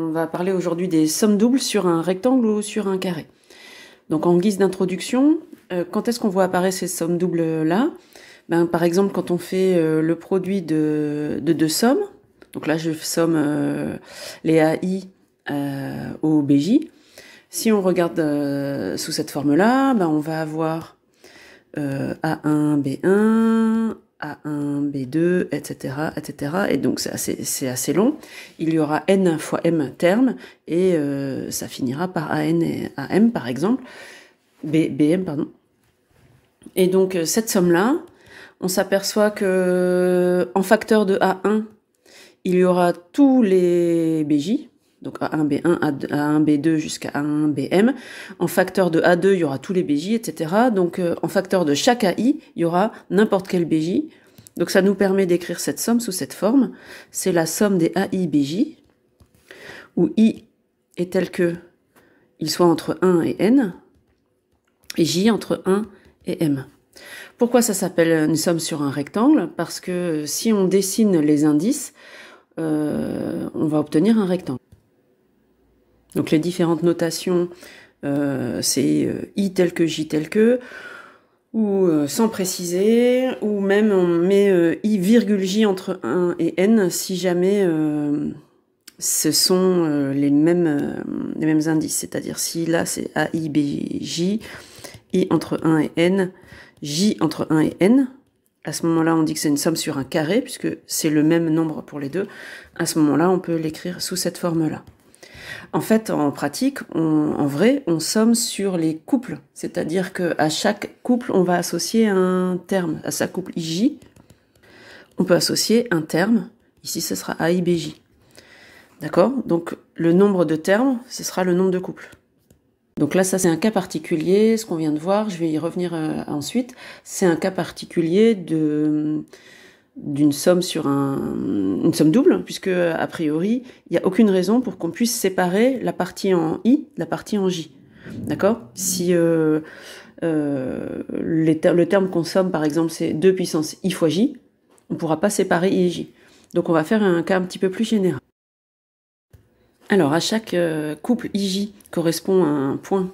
On va parler aujourd'hui des sommes doubles sur un rectangle ou sur un carré. Donc en guise d'introduction, quand est-ce qu'on voit apparaître ces sommes doubles-là? Par exemple, quand on fait le produit de deux sommes, donc là je somme les AI au BJ. Si on regarde sous cette forme-là, on va avoir A1, B1, A1, B2, etc., etc. Et donc c'est assez long. Il y aura N fois M termes et ça finira par AN et AM par exemple, BM pardon. Et donc cette somme-là, on s'aperçoit que en facteur de A1, il y aura tous les BJ, donc A1, B1, A1, B2 jusqu'à A1, BM. En facteur de A2, il y aura tous les BJ, etc. Donc en facteur de chaque AI, il y aura n'importe quel BJ. Donc ça nous permet d'écrire cette somme sous cette forme. C'est la somme des AI BJ, où I est tel que il soit entre 1 et N, et J entre 1 et M. Pourquoi ça s'appelle une somme sur un rectangle? Parce que si on dessine les indices, on va obtenir un rectangle. Donc les différentes notations, c'est I tel que, J tel que, ou sans préciser, ou même on met I virgule J entre 1 et N si jamais ce sont les mêmes indices. C'est-à-dire si là c'est AI, B, J, I entre 1 et N, J entre 1 et N, à ce moment-là, on dit que c'est une somme sur un carré, puisque c'est le même nombre pour les deux. À ce moment-là, on peut l'écrire sous cette forme-là. En fait, en pratique, en vrai, on somme sur les couples. C'est-à-dire qu'à chaque couple, on va associer un terme. À sa couple IJ, on peut associer un terme. Ici, ce sera AIBJ. D'accord? Donc, le nombre de termes, ce sera le nombre de couples. Donc là, ça c'est un cas particulier, ce qu'on vient de voir, je vais y revenir ensuite. C'est un cas particulier d'une somme sur une somme double, puisque a priori, il n'y a aucune raison pour qu'on puisse séparer la partie en I de la partie en J. D'accord? Si le terme qu'on somme, par exemple, c'est 2 puissance I fois J, on ne pourra pas séparer I et J. Donc on va faire un cas un petit peu plus général. Alors, à chaque couple IJ correspond à un point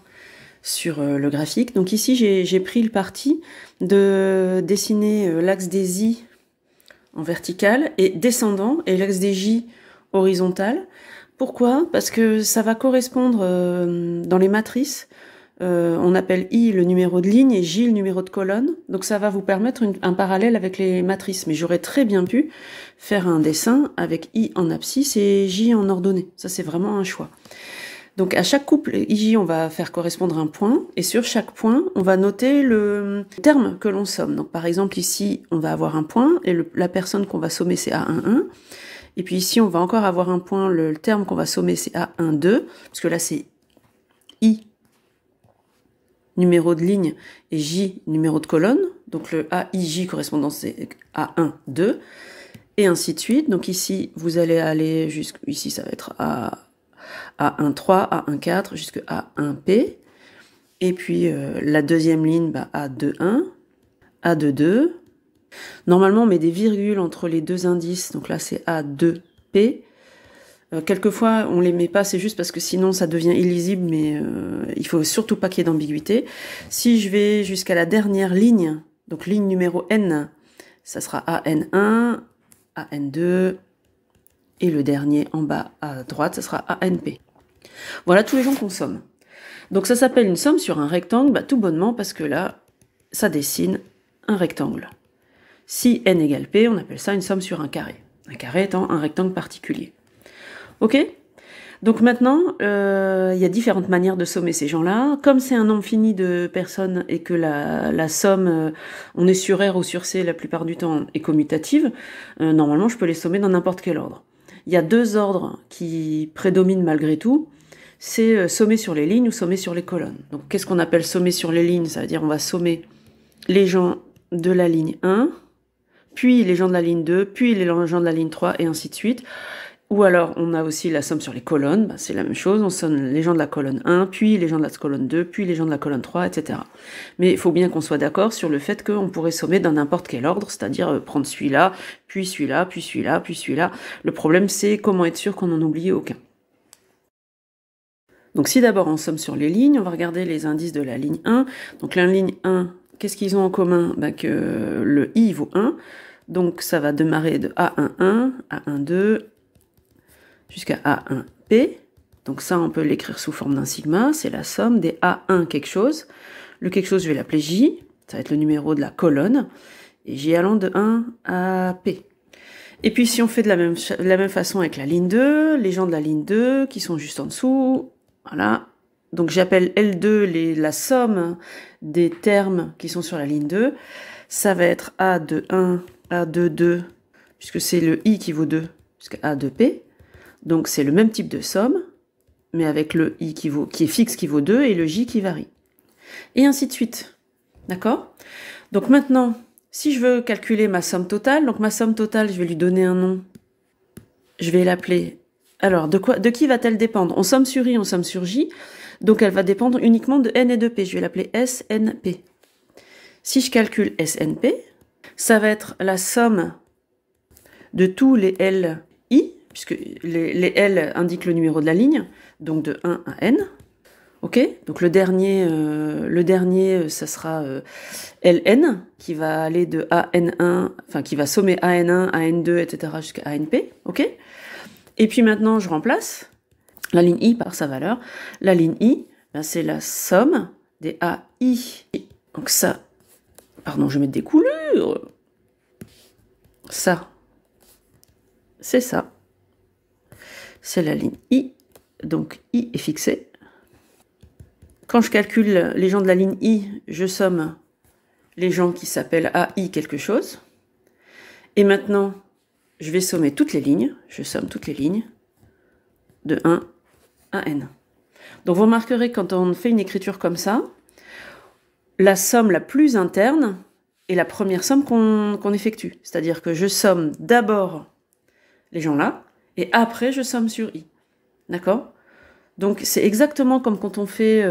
sur le graphique. Donc ici, j'ai pris le parti de dessiner l'axe des I en vertical et descendant, et l'axe des J horizontal. Pourquoi? Parce que ça va correspondre dans les matrices. On appelle I le numéro de ligne et J le numéro de colonne. Donc ça va vous permettre un parallèle avec les matrices. Mais j'aurais très bien pu faire un dessin avec I en abscisse et J en ordonnée. Ça, c'est vraiment un choix. Donc à chaque couple IJ, on va faire correspondre un point. Et sur chaque point, on va noter le terme que l'on somme. Donc par exemple, ici, on va avoir un point et la personne qu'on va sommer, c'est A11. Et puis ici, on va encore avoir un point. Le terme qu'on va sommer, c'est A12. Parce que là, c'est I numéro de ligne et J numéro de colonne. Donc le AIJ correspondant c'est A1, 2 et ainsi de suite. Donc ici vous allez aller jusqu'ici ça va être A1, 3, A1, 4 jusqu'à A1, P. Et puis la deuxième ligne A2, 1, A2, 2. Normalement on met des virgules entre les deux indices. Donc là c'est A2, P. Quelquefois, on les met pas, c'est juste parce que sinon ça devient illisible, mais il faut surtout pas qu'il y ait d'ambiguïté. Si je vais jusqu'à la dernière ligne, donc ligne numéro N, ça sera AN1, AN2, et le dernier en bas à droite, ça sera ANP. Voilà tous les gens qu'on somme. Donc ça s'appelle une somme sur un rectangle, tout bonnement parce que là, ça dessine un rectangle. Si N égale P, on appelle ça une somme sur un carré. Un carré étant un rectangle particulier. Ok? Donc maintenant, il y a différentes manières de sommer ces gens-là. Comme c'est un nombre fini de personnes et que la somme, on est sur R ou sur C la plupart du temps, est commutative, normalement je peux les sommer dans n'importe quel ordre. Il y a deux ordres qui prédominent malgré tout. C'est sommer sur les lignes ou sommer sur les colonnes. Donc qu'est-ce qu'on appelle sommer sur les lignes? Ça veut dire on va sommer les gens de la ligne 1, puis les gens de la ligne 2, puis les gens de la ligne 3, et ainsi de suite. Ou alors, on a aussi la somme sur les colonnes, c'est la même chose, on somme les gens de la colonne 1, puis les gens de la colonne 2, puis les gens de la colonne 3, etc. Mais il faut bien qu'on soit d'accord sur le fait qu'on pourrait sommer dans n'importe quel ordre, c'est-à-dire prendre celui-là, puis celui-là, puis celui-là, puis celui-là. Le problème, c'est comment être sûr qu'on n'en oublie aucun. Donc si d'abord on somme sur les lignes, on va regarder les indices de la ligne 1. Donc la ligne 1, qu'est-ce qu'ils ont en commun? Que le i vaut 1. Donc ça va démarrer de A11, A12, jusqu'à A1P. Donc ça, on peut l'écrire sous forme d'un sigma. C'est la somme des A1 quelque chose. Le quelque chose, je vais l'appeler J. Ça va être le numéro de la colonne. Et J allant de 1 à P. Et puis si on fait de la même façon avec la ligne 2, les gens de la ligne 2 qui sont juste en dessous, voilà. Donc j'appelle L2 la somme des termes qui sont sur la ligne 2. Ça va être A de 1, A de 2, puisque c'est le I qui vaut 2, jusqu'à A de P. Donc c'est le même type de somme, mais avec le I qui est fixe qui vaut 2 et le J qui varie. Et ainsi de suite. D'accord? Donc maintenant, si je veux calculer ma somme totale, donc ma somme totale, je vais lui donner un nom. Je vais l'appeler... Alors, de qui va-t-elle dépendre? On somme sur I, on somme sur J, donc elle va dépendre uniquement de N et de P. Je vais l'appeler SNP. Si je calcule SNP, ça va être la somme de tous les LI, puisque les L indiquent le numéro de la ligne, donc de 1 à N. Ok, donc le dernier, ça sera Ln, qui va aller de AN1, enfin qui va sommer AN1, AN2, etc. jusqu'à ANP. Ok. Et puis maintenant, je remplace la ligne I par sa valeur. La ligne I, c'est la somme des AI. Donc ça, pardon, je vais mettre des coulures. Ça, c'est ça. C'est la ligne I. Donc I est fixée. Quand je calcule les gens de la ligne I, je somme les gens qui s'appellent AI quelque chose. Et maintenant, je vais sommer toutes les lignes. Je somme toutes les lignes de 1 à N. Donc vous remarquerez quand on fait une écriture comme ça, la somme la plus interne est la première somme qu'on effectue. C'est-à-dire que je somme d'abord les gens là, et après je somme sur I. D'accord? Donc c'est exactement comme quand on fait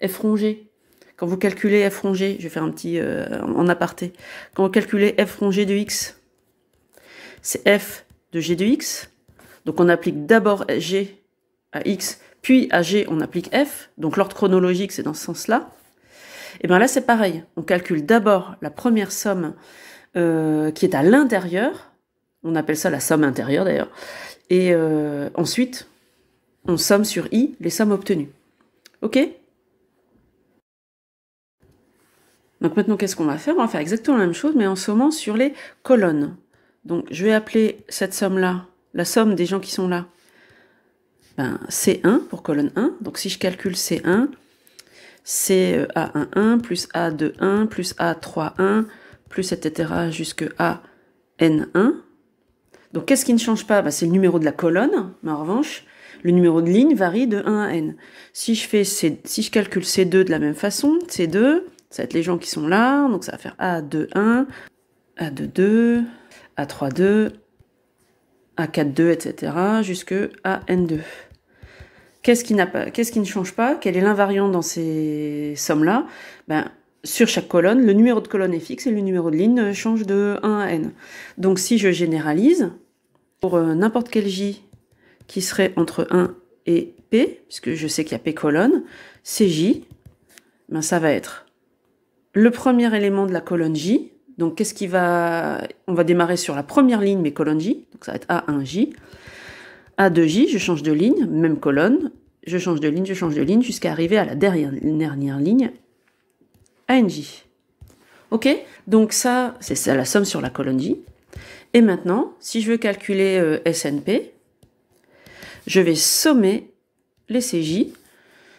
f rongé. Quand vous calculez f rongé, je vais faire un petit en aparté. Quand vous calculez f rongé de x, c'est f de g de x. Donc on applique d'abord g à x, puis à g on applique f. Donc l'ordre chronologique c'est dans ce sens-là. Et bien là c'est pareil. On calcule d'abord la première somme qui est à l'intérieur. On appelle ça la somme intérieure d'ailleurs. Et ensuite on somme sur I les sommes obtenues. Ok? Donc maintenant, qu'est-ce qu'on va faire? On va faire exactement la même chose, mais en sommant sur les colonnes. Donc je vais appeler cette somme-là, la somme des gens qui sont là, C1 pour colonne 1. Donc si je calcule C1, c'est A11 plus A21 plus A31 plus etc. jusque AN1. Donc qu'est-ce qui ne change pas? C'est le numéro de la colonne, mais en revanche, le numéro de ligne varie de 1 à n. Si je calcule C2 de la même façon, C2, ça va être les gens qui sont là, donc ça va faire A21, A22, A32, A42, etc. jusque AN2. Qu'est-ce qui ne change pas? Quel est l'invariant dans ces sommes-là? Sur chaque colonne, le numéro de colonne est fixe et le numéro de ligne change de 1 à n. Donc si je généralise, pour n'importe quel J qui serait entre 1 et P, puisque je sais qu'il y a P colonne, CJ, ça va être le premier élément de la colonne J. Donc on va démarrer sur la première ligne, mais colonne J, donc ça va être A1J. A2J, je change de ligne, même colonne, je change de ligne, jusqu'à arriver à la dernière ligne, ANJ. Ok? Donc ça, c'est ça la somme sur la colonne J. Et maintenant, si je veux calculer SNP, je vais sommer les CJ,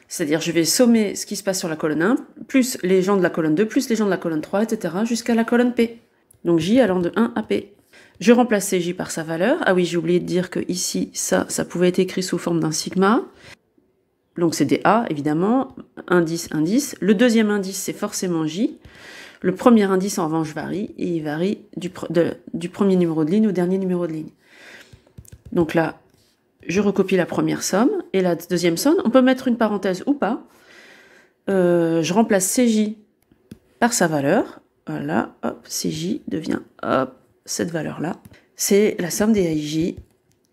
c'est-à-dire je vais sommer ce qui se passe sur la colonne 1, plus les gens de la colonne 2, plus les gens de la colonne 3, etc., jusqu'à la colonne P. Donc J allant de 1 à P. Je remplace CJ par sa valeur. Ah oui, j'ai oublié de dire que ici, ça pouvait être écrit sous forme d'un sigma. Donc c'est des A, évidemment. Indice, indice. Le deuxième indice, c'est forcément J. Le premier indice, en revanche, varie. Et il varie du premier numéro de ligne au dernier numéro de ligne. Donc là, je recopie la première somme. Et la deuxième somme, on peut mettre une parenthèse ou pas. Je remplace CJ par sa valeur. Voilà, hop, CJ devient, hop, cette valeur-là. C'est la somme des IJ,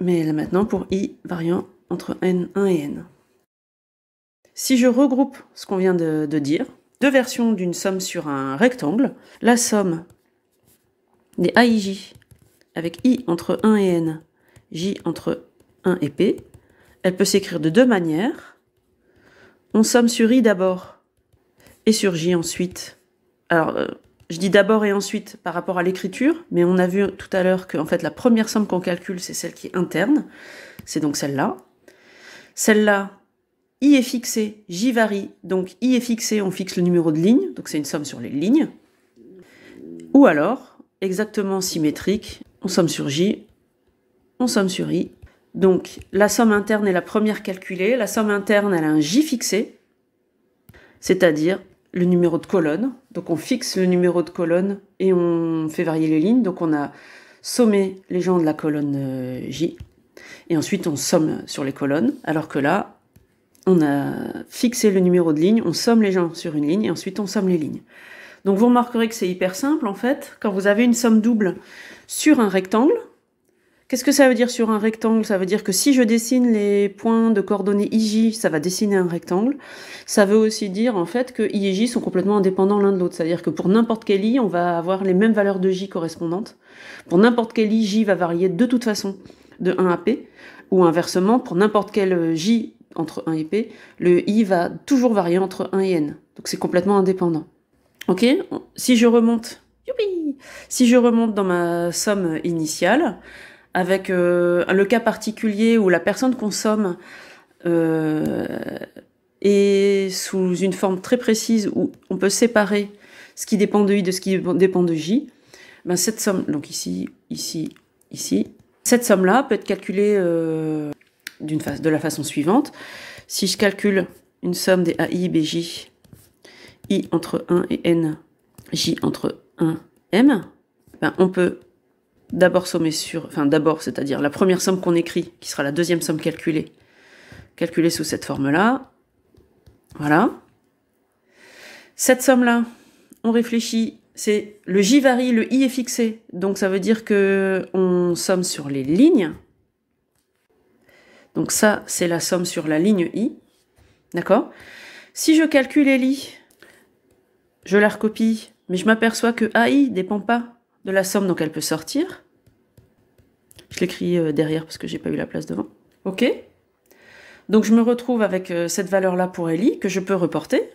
mais là maintenant pour I variant entre N1 et N. Si je regroupe ce qu'on vient de dire, deux versions d'une somme sur un rectangle, la somme des A et J avec I entre 1 et N, J entre 1 et P, elle peut s'écrire de deux manières. On somme sur I d'abord et sur J ensuite. Alors, je dis d'abord et ensuite par rapport à l'écriture, mais on a vu tout à l'heure que en fait, la première somme qu'on calcule, c'est celle qui est interne. C'est donc celle-là. Celle-là, I est fixé, J varie. Donc I est fixé, on fixe le numéro de ligne. Donc c'est une somme sur les lignes. Ou alors, exactement symétrique, on somme sur J, on somme sur I. Donc la somme interne est la première calculée. La somme interne, elle a un J fixé, c'est-à-dire le numéro de colonne. Donc on fixe le numéro de colonne et on fait varier les lignes. Donc on a sommé les gens de la colonne J. Et ensuite on somme sur les colonnes. Alors que là, on a fixé le numéro de ligne, on somme les gens sur une ligne et ensuite on somme les lignes. Donc vous remarquerez que c'est hyper simple en fait. Quand vous avez une somme double sur un rectangle, qu'est-ce que ça veut dire sur un rectangle? Ça veut dire que si je dessine les points de coordonnées IJ, ça va dessiner un rectangle. Ça veut aussi dire en fait que I et J sont complètement indépendants l'un de l'autre. C'est-à-dire que pour n'importe quel I, on va avoir les mêmes valeurs de J correspondantes. Pour n'importe quel I, J va varier de toute façon de 1 à P. Ou inversement, pour n'importe quel J entre 1 et P, le I va toujours varier entre 1 et N. Donc c'est complètement indépendant. Ok? Si je remonte dans ma somme initiale, avec le cas particulier où la personne qu'on somme est sous une forme très précise où on peut séparer ce qui dépend de I de ce qui dépend de J, ben cette somme, donc ici, cette somme-là peut être calculée de la façon suivante. Si je calcule une somme des AI, BJ, I entre 1 et N, J entre 1, M, ben on peut d'abord sommer sur, enfin d'abord, c'est-à-dire la première somme qu'on écrit, qui sera la deuxième somme calculée sous cette forme-là. Voilà. Cette somme-là, on réfléchit, c'est le J varie, le I est fixé, donc ça veut dire que on somme sur les lignes. Donc ça, c'est la somme sur la ligne I. D'accord? Si je calcule Li, je la recopie, mais je m'aperçois que AI ne dépend pas de la somme, donc elle peut sortir. Je l'écris derrière parce que j'ai pas eu la place devant. Ok? Donc je me retrouve avec cette valeur-là pour Li que je peux reporter.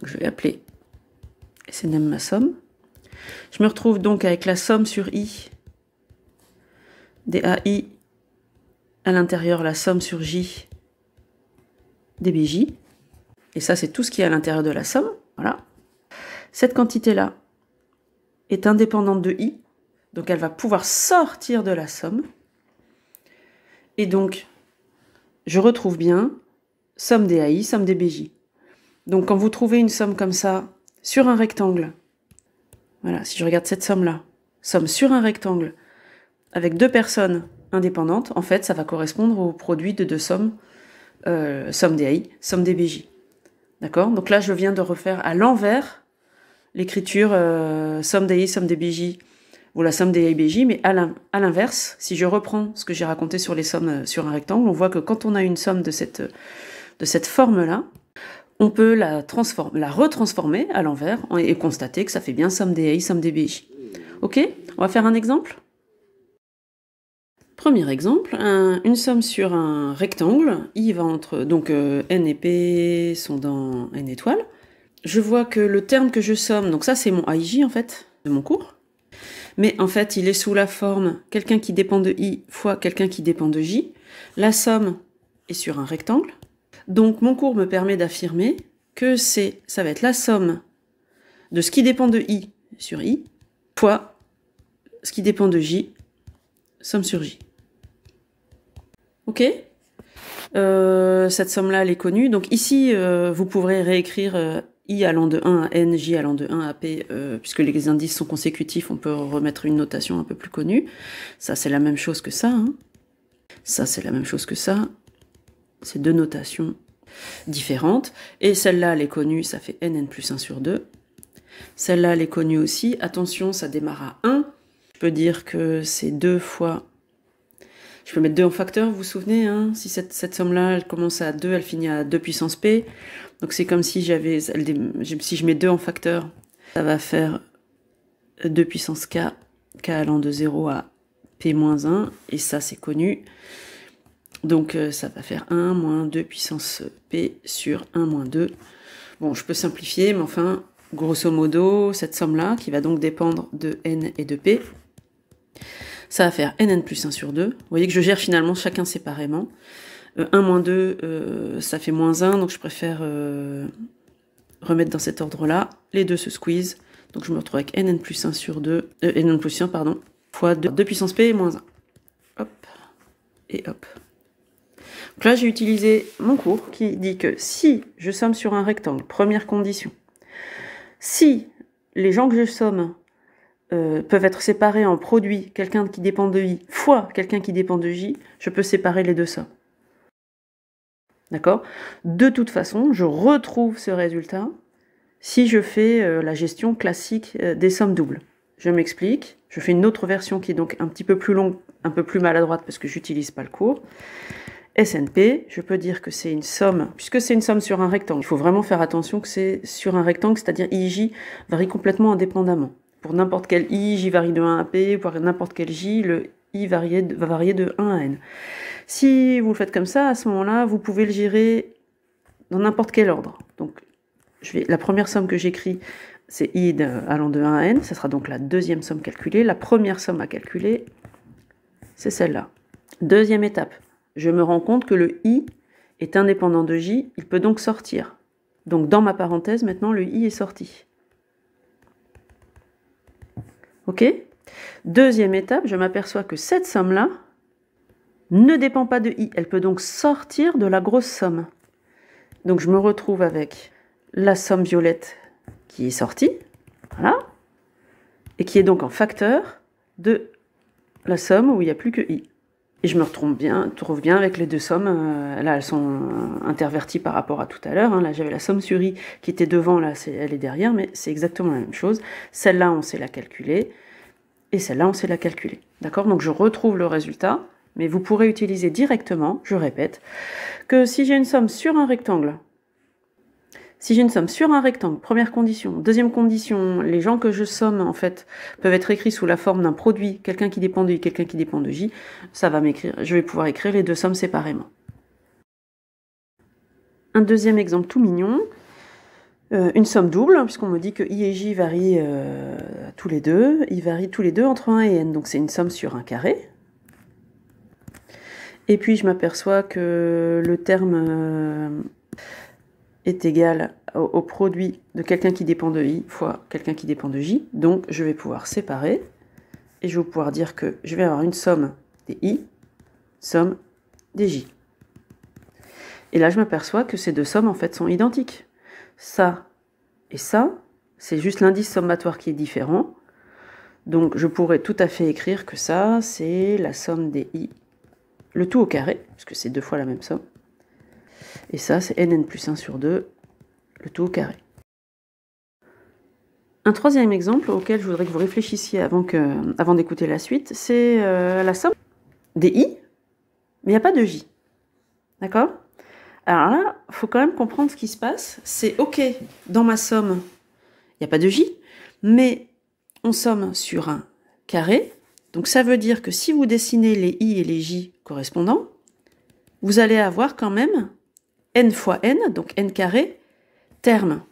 Je vais appeler SNM ma somme. Je me retrouve donc avec la somme sur I des AI, à l'intérieur la somme sur J des BJ. Et ça, c'est tout ce qui est à l'intérieur de la somme. Voilà. Cette quantité-là est indépendante de I, donc elle va pouvoir sortir de la somme. Et donc, je retrouve bien somme des AI, somme des BJ. Donc quand vous trouvez une somme comme ça sur un rectangle, voilà, si je regarde cette somme-là, somme sur un rectangle avec deux personnes indépendantes, en fait, ça va correspondre au produit de deux sommes, somme des AI, somme des BJ. D'accord? Donc là, je viens de refaire à l'envers l'écriture somme des AI, somme des BJ, ou la somme des AI BJ, mais à l'inverse, si je reprends ce que j'ai raconté sur les sommes sur un rectangle, on voit que quand on a une somme de cette forme-là, on peut la retransformer à l'envers et constater que ça fait bien somme des AI, somme des BJ. Ok? On va faire un exemple. Premier exemple, une somme sur un rectangle, I va entre, donc N et P sont dans N étoiles. Je vois que le terme que je somme, donc ça c'est mon AIJ en fait, de mon cours, mais en fait il est sous la forme quelqu'un qui dépend de I fois quelqu'un qui dépend de J. La somme est sur un rectangle, donc mon cours me permet d'affirmer que ça va être la somme de ce qui dépend de I sur I, fois ce qui dépend de J, somme sur J. Ok? Cette somme-là, elle est connue. Donc ici, vous pourrez réécrire I allant de 1 à N, J allant de 1 à P, puisque les indices sont consécutifs, on peut remettre une notation un peu plus connue. Ça, c'est la même chose que ça. Hein. Ça, c'est la même chose que ça. C'est deux notations différentes. Et celle-là, elle est connue, ça fait N plus 1 sur 2. Celle-là, elle est connue aussi. Attention, ça démarre à 1. Je peux dire que c'est 2 fois Je peux mettre 2 en facteur, vous vous souvenez, hein, si cette somme-là, elle commence à 2, elle finit à 2 puissance P. Donc c'est comme si si je mets 2 en facteur, ça va faire 2 puissance K, K allant de 0 à P-1, et ça c'est connu. Donc ça va faire 1 moins 2 puissance P sur 1 moins 2. Bon, je peux simplifier, mais enfin, grosso modo, cette somme-là, qui va donc dépendre de N et de P, ça va faire Nn plus 1 sur 2. Vous voyez que je gère finalement chacun séparément. 1 moins 2, ça fait moins 1, donc je préfère remettre dans cet ordre-là. Les deux se squeeze, donc je me retrouve avec Nn plus 1 sur 2, Nn plus 1, pardon, fois 2 puissance P et moins 1. Hop, et hop. Donc là, j'ai utilisé mon cours qui dit que si je somme sur un rectangle, première condition, si les gens que je somme peuvent être séparés en produit, quelqu'un qui dépend de I fois quelqu'un qui dépend de J, je peux séparer les deux sommes. D'accord? De toute façon, je retrouve ce résultat si je fais la gestion classique des sommes doubles. Je m'explique, je fais une autre version qui est donc un petit peu plus longue, un peu plus maladroite parce que j'utilise pas le cours. SNP, je peux dire que c'est une somme, puisque c'est une somme sur un rectangle, il faut vraiment faire attention que c'est sur un rectangle, c'est-à-dire I et J varient complètement indépendamment. Pour n'importe quel I, J varie de 1 à P, pour n'importe quel J, le I va varier de 1 à N. Si vous le faites comme ça, à ce moment-là, vous pouvez le gérer dans n'importe quel ordre. Donc, la première somme que j'écris, c'est I allant de 1 à N, ça sera donc la deuxième somme calculée. La première somme à calculer, c'est celle-là. Deuxième étape, je me rends compte que le I est indépendant de J, il peut donc sortir. Donc dans ma parenthèse, maintenant, le I est sorti. Ok? Deuxième étape, je m'aperçois que cette somme-là ne dépend pas de I. Elle peut donc sortir de la grosse somme. Donc je me retrouve avec la somme violette qui est sortie, voilà, et qui est donc en facteur de la somme où il n'y a plus que I. Et je me retrouve bien avec les deux sommes. Là, elles sont interverties par rapport à tout à l'heure. Hein. Là, j'avais la somme sur I qui était devant, là, elle est derrière, mais c'est exactement la même chose. Celle-là, on sait la calculer, et celle-là, on sait la calculer. D'accord? Donc, je retrouve le résultat, mais vous pourrez utiliser directement, je répète, que si j'ai une somme sur un rectangle, première condition. Deuxième condition, les gens que je somme, en fait, peuvent être écrits sous la forme d'un produit, quelqu'un qui dépend de I, quelqu'un qui dépend de J. Ça va m'écrire, je vais pouvoir écrire les deux sommes séparément. Un deuxième exemple tout mignon, une somme double, puisqu'on me dit que I et J varient tous les deux. Ils varient tous les deux entre 1 et N, donc c'est une somme sur un carré. Et puis je m'aperçois que le terme est égal au produit de quelqu'un qui dépend de I fois quelqu'un qui dépend de J. Donc je vais pouvoir séparer et je vais pouvoir dire que je vais avoir une somme des I, somme des J. Et là je m'aperçois que ces deux sommes en fait sont identiques. Ça et ça, c'est juste l'indice sommatoire qui est différent. Donc je pourrais tout à fait écrire que ça c'est la somme des I, le tout au carré, puisque c'est deux fois la même somme. Et ça, c'est Nn plus 1 sur 2, le tout au carré. Un troisième exemple auquel je voudrais que vous réfléchissiez avant d'écouter la suite, c'est la somme des I, mais il n'y a pas de J. D'accord? Alors là, il faut quand même comprendre ce qui se passe. C'est OK, dans ma somme, il n'y a pas de J, mais on somme sur un carré. Donc ça veut dire que si vous dessinez les I et les J correspondants, vous allez avoir quand même N fois N, donc N carré, terme.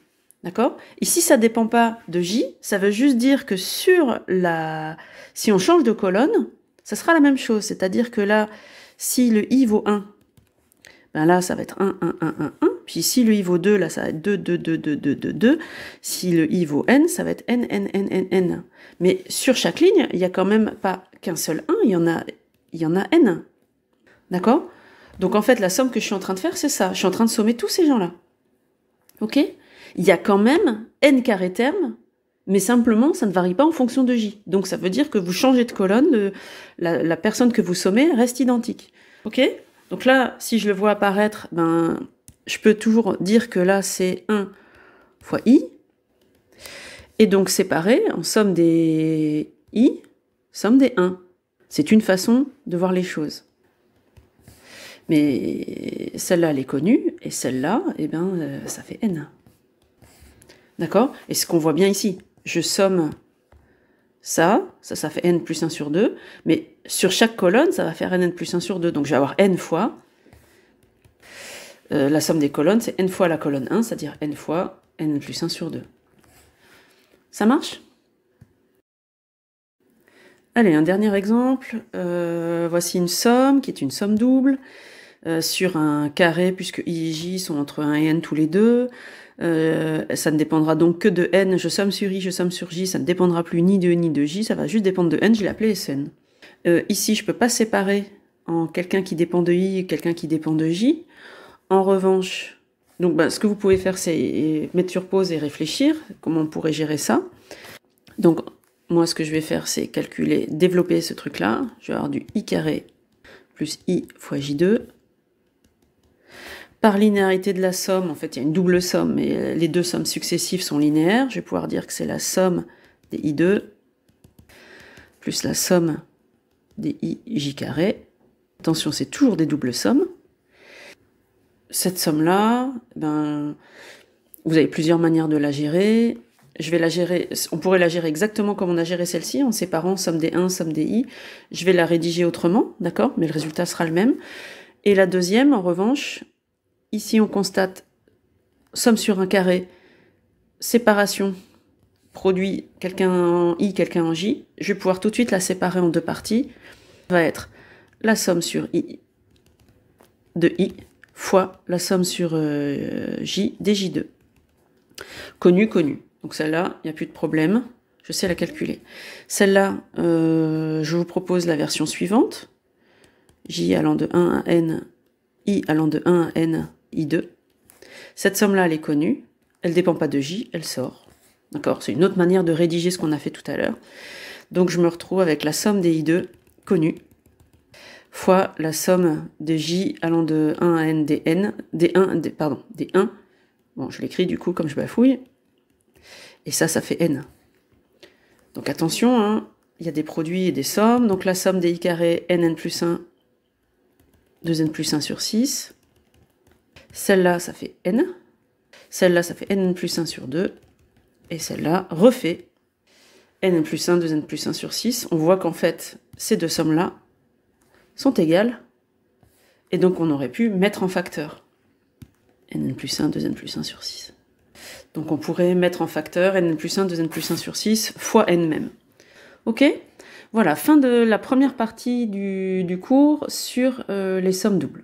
D'accord? Ici, ça ne dépend pas de J, ça veut juste dire que si on change de colonne, ça sera la même chose. C'est-à-dire que là, si le I vaut 1, ben là, ça va être 1, 1, 1, 1, 1. Puis si le I vaut 2, là, ça va être 2, 2, 2, 2, 2, 2, 2. Si le I vaut N, ça va être N, N, N, N, N. Mais sur chaque ligne, il n'y a quand même pas qu'un seul 1, il y en a N. D'accord? Donc en fait, la somme que je suis en train de faire, c'est ça. Je suis en train de sommer tous ces gens-là. Ok? Il y a quand même N carré terme, mais simplement, ça ne varie pas en fonction de J. Donc ça veut dire que vous changez de colonne, la personne que vous sommez reste identique. Ok? Donc là, si je le vois apparaître, ben, je peux toujours dire que là, c'est 1 fois I. Et donc séparer en somme des I, somme des 1. C'est une façon de voir les choses. Mais celle-là, elle est connue, et celle-là, eh ben, ça fait n. D'accord? Et ce qu'on voit bien ici, je somme ça fait n plus 1 sur 2, mais sur chaque colonne, ça va faire n plus 1 sur 2. Donc je vais avoir n fois, la somme des colonnes, c'est n fois la colonne 1, c'est-à-dire n fois n plus 1 sur 2. Ça marche? Allez, un dernier exemple. Voici une somme qui est une somme double sur un carré, puisque i et j sont entre 1 et n tous les deux. Ça ne dépendra donc que de n. Je somme sur i, je somme sur j. Ça ne dépendra plus ni de ni de j. Ça va juste dépendre de n. Je l'ai appelé Sn. Ici, je ne peux pas séparer en quelqu'un qui dépend de i et quelqu'un qui dépend de j. En revanche, donc, ce que vous pouvez faire, c'est mettre sur pause et réfléchir. Comment on pourrait gérer ça? Donc, moi, ce que je vais faire, c'est calculer, développer ce truc-là. Je vais avoir du i carré plus i fois j2. Par linéarité de la somme, en fait, il y a une double somme, mais les deux sommes successives sont linéaires. Je vais pouvoir dire que c'est la somme des i2 plus la somme des ij carré. Attention, c'est toujours des doubles sommes. Cette somme-là, vous avez plusieurs manières de la gérer. Je vais la gérer, on pourrait la gérer exactement comme on a géré celle-ci, en séparant somme des 1, somme des i. Je vais la rédiger autrement, d'accord? Mais le résultat sera le même. Et la deuxième, en revanche, ici on constate somme sur un carré, séparation, produit quelqu'un en i, quelqu'un en j. Je vais pouvoir tout de suite la séparer en deux parties. Ça va être la somme sur i de i fois la somme sur j des j2. Connu. Donc celle-là, il n'y a plus de problème. Je sais la calculer. Celle-là, je vous propose la version suivante. J allant de 1 à n, i allant de 1 à n, i2. Cette somme-là, elle est connue. Elle ne dépend pas de j, elle sort. D'accord? C'est une autre manière de rédiger ce qu'on a fait tout à l'heure. Donc je me retrouve avec la somme des i2 connue fois la somme de j allant de 1 à n des 1. Bon, je l'écris du coup comme je bafouille. Et ça fait n. Donc attention, hein, il y a des produits et des sommes. Donc la somme des i carré, n plus 1, 2n plus 1 sur 6. Celle-là, ça fait n. Celle-là, ça fait n plus 1 sur 2. Et celle-là refait n plus 1, 2n plus 1 sur 6. On voit qu'en fait, ces deux sommes-là sont égales. Et donc on aurait pu mettre en facteur. n plus 1, 2n plus 1 sur 6. Donc on pourrait mettre en facteur n plus 1, 2n plus 1 sur 6 fois n même. Ok? Voilà, fin de la première partie du cours sur les sommes doubles.